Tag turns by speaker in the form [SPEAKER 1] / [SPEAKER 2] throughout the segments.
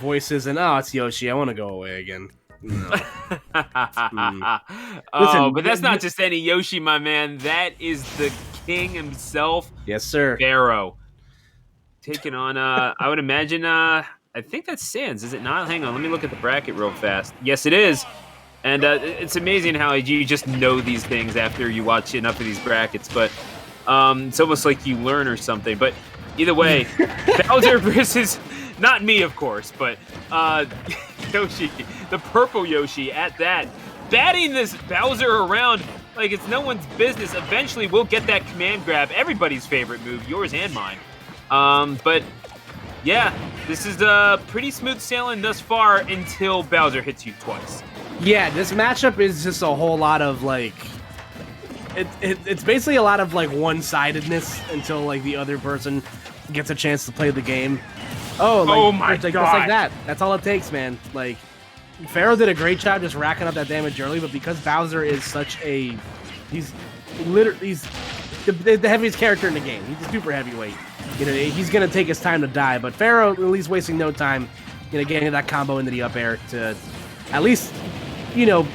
[SPEAKER 1] voices and it's Yoshi. I want to go away again. No.
[SPEAKER 2] Oh, but that's not just any Yoshi, my man. That is the king himself.
[SPEAKER 1] Yes, sir.
[SPEAKER 2] Pharaoh. Taking on, I would imagine, I think that's Sans, is it not? Hang on, let me look at the bracket real fast. Yes, it is. And it's amazing how you just know these things after you watch enough of these brackets. But it's almost like you learn or something. But either way, Bowser versus, not me, of course, but Yoshi, the purple Yoshi at that, batting this Bowser around like it's no one's business. Eventually, we'll get that command grab, everybody's favorite move, yours and mine. But yeah, this is pretty smooth sailing thus far until Bowser hits you twice.
[SPEAKER 1] Yeah, this matchup is just a whole lot of like, it's basically a lot of like one-sidedness until like the other person gets a chance to play the game. Oh my god! Just like that. That's all it takes, man. Like, Pharaoh did a great job just racking up that damage early, but because Bowser is such a, he's the heaviest character in the game. He's a super heavyweight. You know, he's gonna take his time to die, but Pharaoh at least wasting no time, you know, getting that combo into the up air to at least, you know,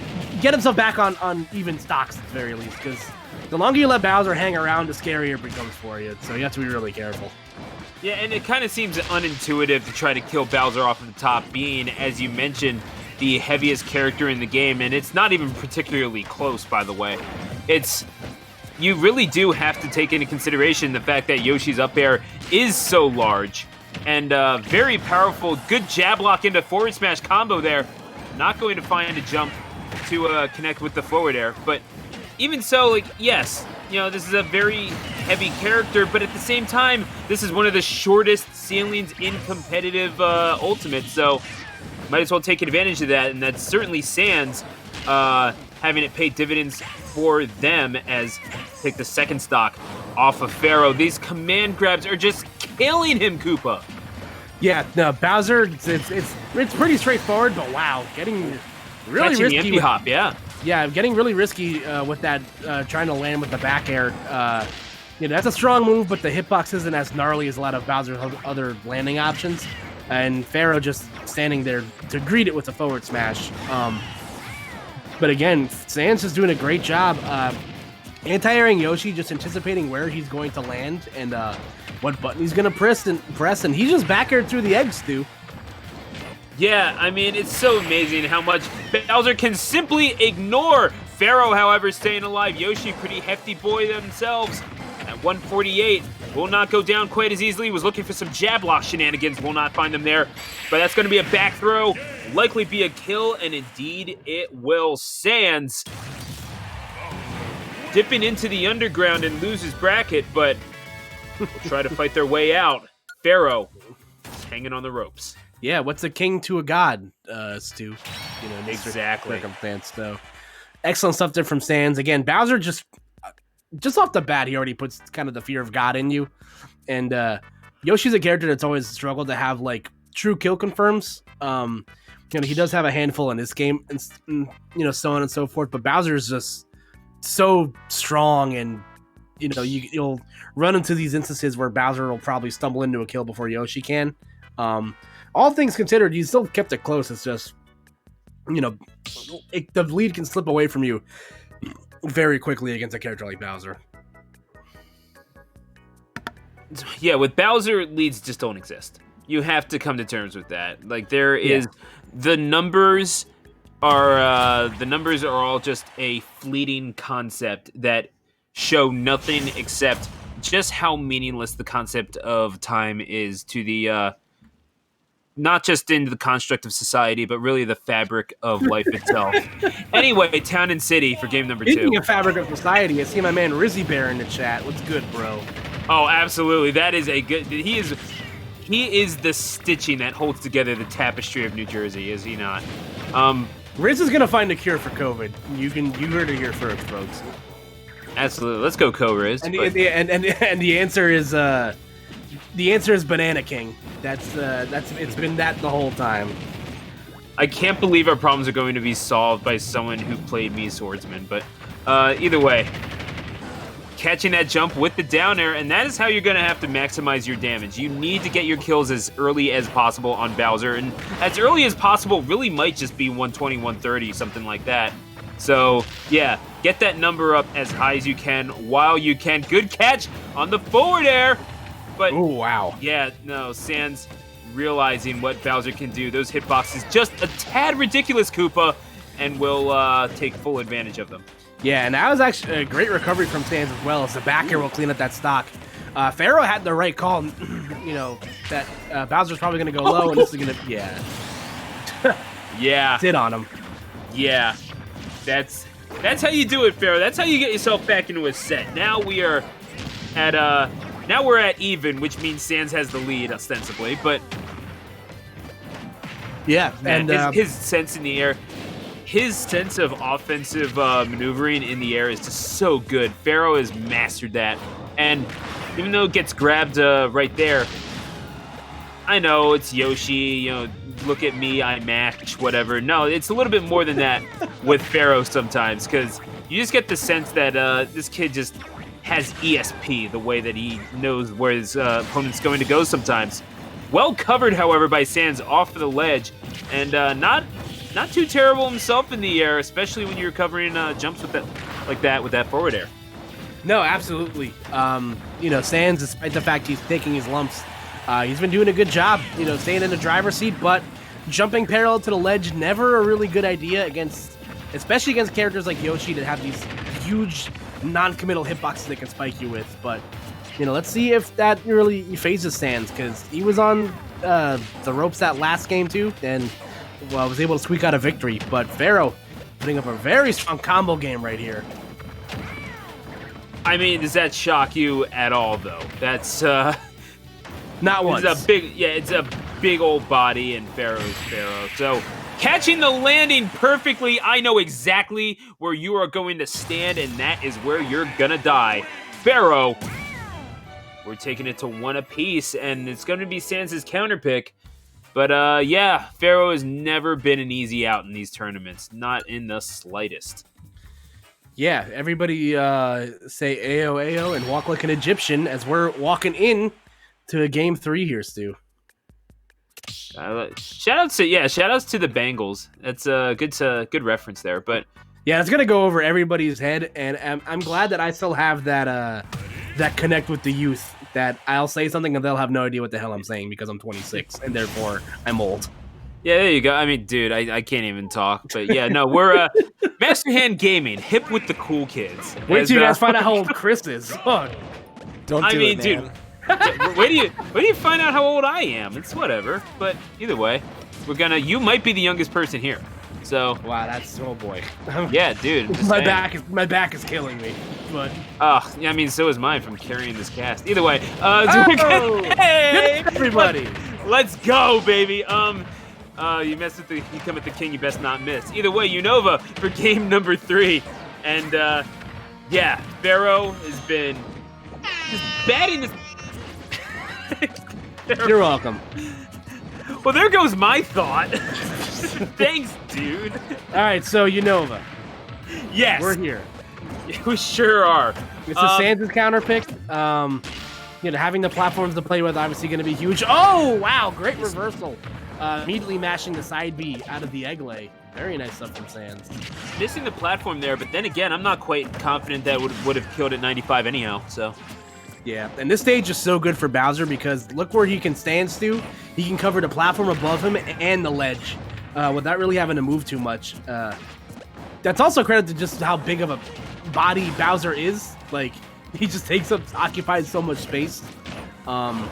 [SPEAKER 1] get himself back on even stocks at the very least. Because the longer you let Bowser hang around, the scarier it becomes for you. So you have to be really careful.
[SPEAKER 2] Yeah, and it kind of seems unintuitive to try to kill Bowser off of the top, being, as you mentioned, the heaviest character in the game, and it's not even particularly close, by the way. You really do have to take into consideration the fact that Yoshi's up air is so large and very powerful. Good jab lock into forward smash combo there. Not going to find a jump to connect with the forward air, but even so, like, yes, you know, this is a very heavy character, but at the same time, this is one of the shortest ceilings in competitive Ultimate, so might as well take advantage of that, and that's certainly Sans having it pay dividends for them as take the second stock off of Pharaoh. These command grabs are just killing him, Koopa.
[SPEAKER 1] Yeah, no, Bowser, it's pretty straightforward, but wow, getting really
[SPEAKER 2] Catching
[SPEAKER 1] risky.
[SPEAKER 2] The empty hop, yeah.
[SPEAKER 1] Yeah, getting really risky with that, trying to land with the back air. You know, that's a strong move, but the hitbox isn't as gnarly as a lot of Bowser's other landing options. And Pharaoh just standing there to greet it with a forward smash. But again, Sans is doing a great job anti-airing Yoshi, just anticipating where he's going to land and what button he's going to press, and he's just back aired through the eggs, Stu.
[SPEAKER 2] Yeah, I mean, it's so amazing how much Bowser can simply ignore. Pharaoh, however, staying alive. Yoshi, pretty hefty boy themselves. At 148, will not go down quite as easily. Was looking for some jab lock shenanigans. Will not find them there. But that's going to be a back throw. Likely be a kill, and indeed it will. Sans dipping into the underground and loses bracket, but will try to fight their way out. Pharaoh is hanging on the ropes.
[SPEAKER 1] Yeah, what's a king to a god, Stu? You know, nature
[SPEAKER 2] Exactly.
[SPEAKER 1] circumstance. So excellent stuff there from Sans. Again, Bowser just off the bat, he already puts kind of the fear of God in you. And Yoshi's a character that's always struggled to have like true kill confirms. You know, he does have a handful in this game, and you know, so on and so forth. But Bowser's just so strong, and you know, you'll run into these instances where Bowser will probably stumble into a kill before Yoshi can. All things considered, you still kept it close. It's just, you know, the lead can slip away from you very quickly against a character like Bowser.
[SPEAKER 2] Yeah, with Bowser, leads just don't exist. You have to come to terms with that. Like, there is the numbers are all just a fleeting concept that show nothing except just how meaningless the concept of time is to the not just in the construct of society, but really the fabric of life itself. Anyway, Town and City for game number 2.
[SPEAKER 1] Speaking of fabric of society, I see my man Rizzy Bear in the chat. What's good, bro?
[SPEAKER 2] Oh, absolutely. That is a good... He is the stitching that holds together the tapestry of New Jersey, is he not?
[SPEAKER 1] Riz is gonna find a cure for COVID. You heard it here first, folks.
[SPEAKER 2] Absolutely. Let's go, Co-Riz.
[SPEAKER 1] And the answer is Banana King. That's it's been that the whole time.
[SPEAKER 2] I can't believe our problems are going to be solved by someone who played me Swordsman, but either way. catching that jump with the down air, and that is how you're going to have to maximize your damage. You need to get your kills as early as possible on Bowser, and as early as possible really might just be 120, 130, something like that. So, yeah, get that number up as high as you can while you can. Good catch on the forward air, but
[SPEAKER 1] Oh, wow.
[SPEAKER 2] yeah, no, Sans realizing what Bowser can do. Those hitboxes just a tad ridiculous, Koopa, and will take full advantage of them.
[SPEAKER 1] Yeah, and that was actually a great recovery from Sans as well, as the back air will clean up that stock. Pharaoh had the right call, that Bowser's probably going to go low, and this is going to, yeah.
[SPEAKER 2] Yeah.
[SPEAKER 1] Sit on him.
[SPEAKER 2] Yeah. That's how you do it, Pharaoh. That's how you get yourself back into a set. Now we're at even, which means Sans has the lead ostensibly, but
[SPEAKER 1] Yeah,
[SPEAKER 2] man,
[SPEAKER 1] and
[SPEAKER 2] his sense in the air, his sense of offensive maneuvering in the air is just so good. Pharaoh has mastered that, and even though it gets grabbed right there, I know it's Yoshi, look at me, I match, whatever. No, it's a little bit more than that with Pharaoh sometimes, because you just get the sense that this kid just has ESP, the way that he knows where his opponent's going to go sometimes. Well covered, however, by Sans off of the ledge, and not too terrible himself in the air, especially when you're covering jumps with that forward air.
[SPEAKER 1] no, absolutely. Sans, despite the fact he's taking his lumps, he's been doing a good job, staying in the driver's seat, but jumping parallel to the ledge, never a really good idea especially against characters like Yoshi that have these huge non-committal hitboxes they can spike you with. But, let's see if that really phases Sans, because he was on the ropes that last game too, and was able to squeak out a victory. But Pharaoh putting up a very strong combo game right here.
[SPEAKER 2] I mean, does that shock you at all, though? That's
[SPEAKER 1] Not once.
[SPEAKER 2] It's a big old body, and Pharaoh's Pharaoh. So, catching the landing perfectly, I know exactly where you are going to stand, and that is where you're gonna die. Pharaoh, we're taking it to one apiece, and it's going to be Sans' counter pick. But, Pharaoh has never been an easy out in these tournaments. Not in the slightest.
[SPEAKER 1] Yeah, everybody say Ayo Ayo and walk like an Egyptian as we're walking in to game 3 here, Stu.
[SPEAKER 2] Shout outs to the Bengals. That's a good reference there. But
[SPEAKER 1] yeah, it's gonna go over everybody's head, and I'm glad that I still have that connect with the youth. That I'll say something and they'll have no idea what the hell I'm saying because I'm 26 and therefore I'm old.
[SPEAKER 2] Yeah, there you go. I mean, dude, I can't even talk. But yeah, no, we're Master Hand Gaming, hip with the cool kids.
[SPEAKER 1] Wait till you guys find out how old Chris is. Fuck.
[SPEAKER 3] Don't do it, man.
[SPEAKER 2] Dude, wait do you find out how old I am? It's whatever. But either way, you might be the youngest person here. So
[SPEAKER 1] wow, that's oh boy.
[SPEAKER 2] Yeah, dude.
[SPEAKER 1] my back is killing me. But
[SPEAKER 2] I mean, so is mine from carrying this cast. Either way,
[SPEAKER 1] hey, everybody,
[SPEAKER 2] let's go, baby. You come at the king, you best not miss. Either way, Unova for game number 3, and Pharaoh has been just batting this.
[SPEAKER 1] You're welcome.
[SPEAKER 2] Well, there goes my thought. Thanks, dude.
[SPEAKER 1] All right, so Unova.
[SPEAKER 2] Yes,
[SPEAKER 1] we're here.
[SPEAKER 2] We sure are.
[SPEAKER 1] It's a Sans' counter pick. Having the platforms to play with obviously going to be huge. Oh, wow, great reversal. Immediately mashing the side B out of the egg lay. Very nice stuff from Sans.
[SPEAKER 2] Missing the platform there, but then again, I'm not quite confident that would have killed at 95 anyhow, so.
[SPEAKER 1] Yeah, and this stage is so good for Bowser because look where he can stand, Stu. He can cover the platform above him and the ledge without really having to move too much. That's also credit to just how big of a body Bowser is. Like, he just occupies so much space. So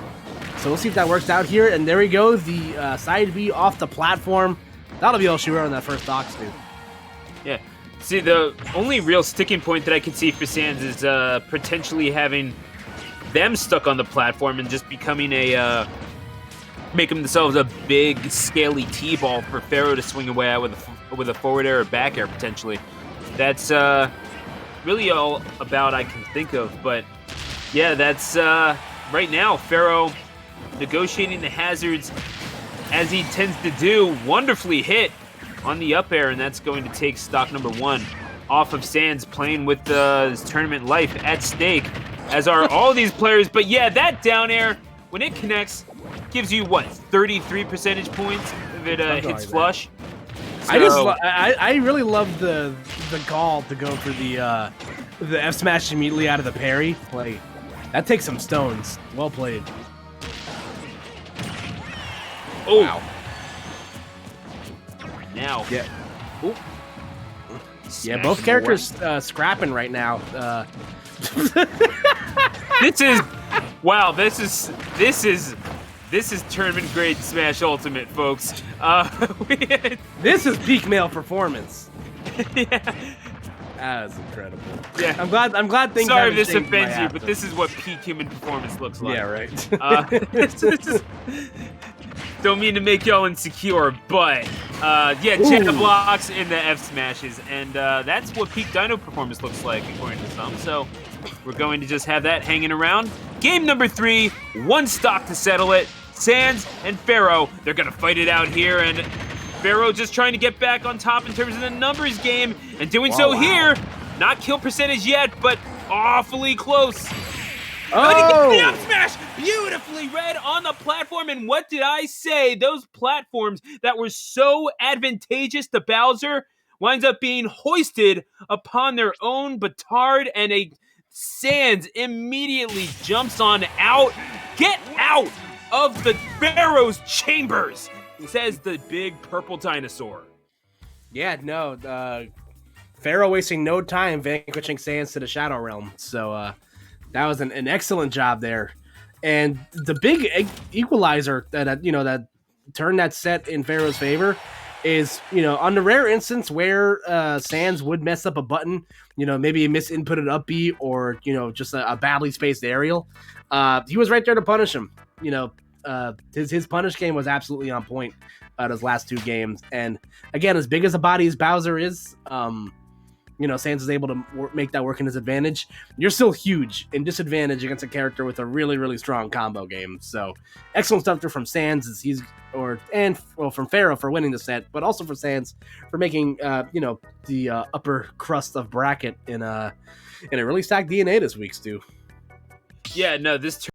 [SPEAKER 1] we'll see if that works out here. And there we go, the side B off the platform. That'll be all she wrote on that first dock, Stu.
[SPEAKER 2] Yeah. See, the only real sticking point that I can see for Sans is potentially having them stuck on the platform and just becoming making themselves a big, scaly T-ball for Pharaoh to swing away at with a forward air or back air, potentially. That's really all about I can think of. But, yeah, that's right now, Pharaoh negotiating the hazards as he tends to do, wonderfully hit on the up air, and that's going to take stock number 1. off of Sans, playing with his tournament life at stake, as are all these players. But yeah, that down air, when it connects, gives you, what, 33 percentage points if it hits flush? So,
[SPEAKER 1] I really love the call to go for the F smash immediately out of the parry. Like, that takes some stones. Well played.
[SPEAKER 2] Oh.
[SPEAKER 1] Wow.
[SPEAKER 2] Now.
[SPEAKER 1] Yeah.
[SPEAKER 2] Ooh.
[SPEAKER 1] Yeah, both characters scrapping right now.
[SPEAKER 2] This is wow. This is tournament grade Smash Ultimate, folks.
[SPEAKER 1] This is peak male performance.
[SPEAKER 2] Yeah.
[SPEAKER 1] That was incredible.
[SPEAKER 2] Yeah.
[SPEAKER 1] I'm glad things.
[SPEAKER 2] Sorry if this
[SPEAKER 1] changed
[SPEAKER 2] offends
[SPEAKER 1] my
[SPEAKER 2] you, but this is what peak human performance looks like.
[SPEAKER 1] Yeah, right.
[SPEAKER 2] Don't mean to make y'all insecure, but yeah, jab blocks in the F smashes, and that's what peak Dino performance looks like according to some. So we're going to just have that hanging around. Game number 3, one stock to settle it. Sans and Pharaoh, they're gonna fight it out here, and Pharaoh just trying to get back on top in terms of the numbers game, and doing here. Not kill percentage yet, but awfully close.
[SPEAKER 1] Oh!
[SPEAKER 2] He gets the up smash! Beautifully read on the platform, and what did I say? Those platforms that were so advantageous to Bowser winds up being hoisted upon their own petard, and a Sans immediately jumps on out. Get out of the Pharaoh's chambers, says the big purple dinosaur.
[SPEAKER 1] Yeah, no. Pharaoh wasting no time vanquishing Sans to the Shadow Realm. So that was an excellent job there. And the big equalizer that turned that set in Pharaoh's favor is, on the rare instance where Sans would mess up a button, maybe a misinputted up B or, just a badly spaced aerial, he was right there to punish him. His punish game was absolutely on point those last 2 games. And again, as big as a body as Bowser is, Sans is able to make that work in his advantage. You're still huge in disadvantage against a character with a really, really strong combo game. So excellent stuff there from Sans from Pharaoh for winning the set, but also for Sans for making the upper crust of bracket in a really stacked DNA this week, Stu.
[SPEAKER 2] Yeah, no, this